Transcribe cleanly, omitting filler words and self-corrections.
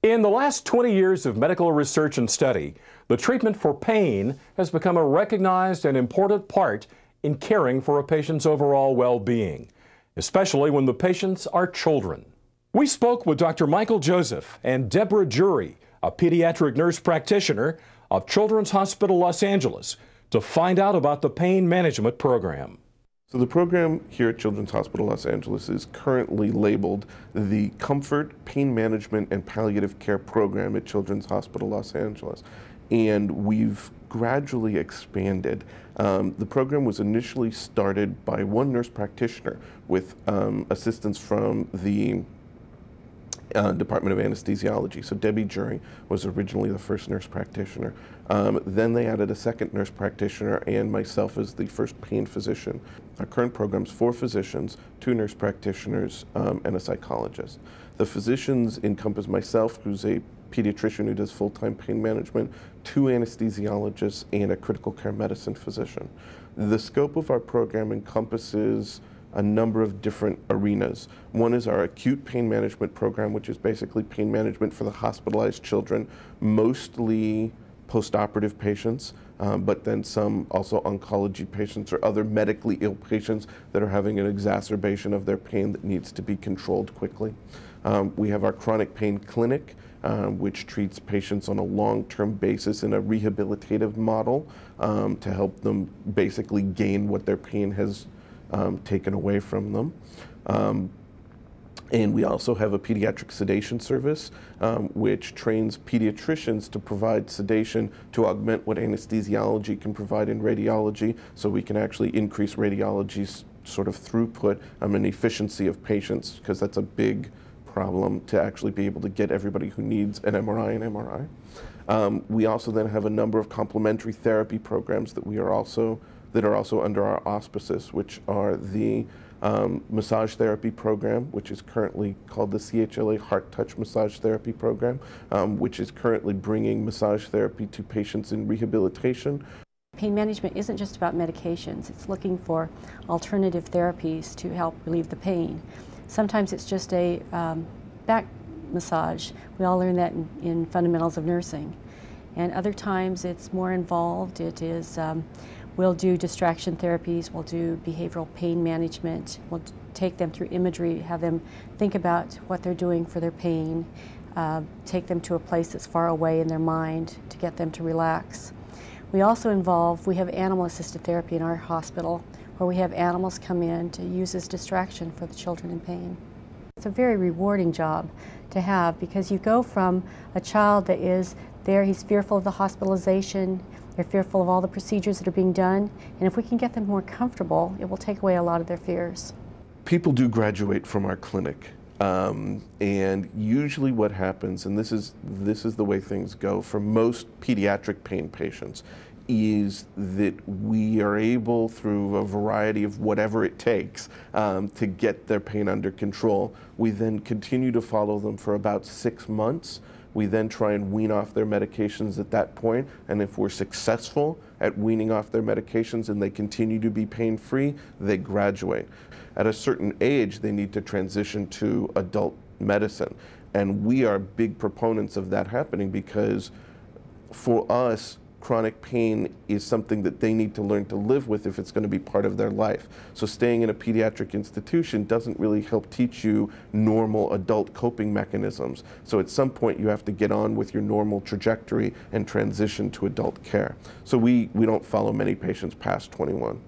In the last 20 years of medical research and study, the treatment for pain has become a recognized and important part in caring for a patient's overall well-being, especially when the patients are children. We spoke with Dr. Michael Joseph and Deborah Jury, a pediatric nurse practitioner of Children's Hospital Los Angeles, to find out about the pain management program. So the program here at Children's Hospital Los Angeles is currently labeled the Comfort, Pain Management, and Palliative Care Program at Children's Hospital Los Angeles. And we've gradually expanded. The program was initially started by one nurse practitioner with assistance from the Department of Anesthesiology. So Debbie Jury was originally the first nurse practitioner. Then they added a second nurse practitioner and myself as the first pain physician. Our current program's 4 physicians, 2 nurse practitioners, and a psychologist. The physicians encompass myself, who's a pediatrician who does full-time pain management, 2 anesthesiologists, and a critical care medicine physician. The scope of our program encompasses a number of different arenas. One is our acute pain management program, which is basically pain management for the hospitalized children, mostly post-operative patients, but then some also oncology patients or other medically ill patients that are having an exacerbation of their pain that needs to be controlled quickly. We have our chronic pain clinic, which treats patients on a long-term basis in a rehabilitative model to help them basically gain what their pain has taken away from them. And we also have a pediatric sedation service, which trains pediatricians to provide sedation to augment what anesthesiology can provide in radiology, so we can actually increase radiology's sort of throughput and efficiency of patients, because that's a big problem to actually be able to get everybody who needs an MRI. We also then have a number of complementary therapy programs that are also under our auspices, which are the massage therapy program, which is currently called the CHLA Heart Touch Massage Therapy Program, which is currently bringing massage therapy to patients in rehabilitation. Pain management isn't just about medications. It's looking for alternative therapies to help relieve the pain. Sometimes it's just a back massage. We all learn that in fundamentals of nursing. And other times it's more involved. It is we'll do distraction therapies, we'll do behavioral pain management, we'll take them through imagery, have them think about what they're doing for their pain, take them to a place that's far away in their mind to get them to relax. We also we have animal-assisted therapy in our hospital, where we have animals come in to use as distraction for the children in pain. It's a very rewarding job to have, because you go from a child that is there, he's fearful of the hospitalization, they're fearful of all the procedures that are being done, and if we can get them more comfortable, it will take away a lot of their fears. People do graduate from our clinic, and usually what happens, and this is the way things go for most pediatric pain patients, is that we are able, through a variety of whatever it takes, to get their pain under control. We then continue to follow them for about 6 months. We then try and wean off their medications at that point, and if we're successful at weaning off their medications and they continue to be pain-free, they graduate. At a certain age, they need to transition to adult medicine, and we are big proponents of that happening, because for us, chronic pain is something that they need to learn to live with if it's going to be part of their life. So staying in a pediatric institution doesn't really help teach you normal adult coping mechanisms. So at some point you have to get on with your normal trajectory and transition to adult care. So we don't follow many patients past 21.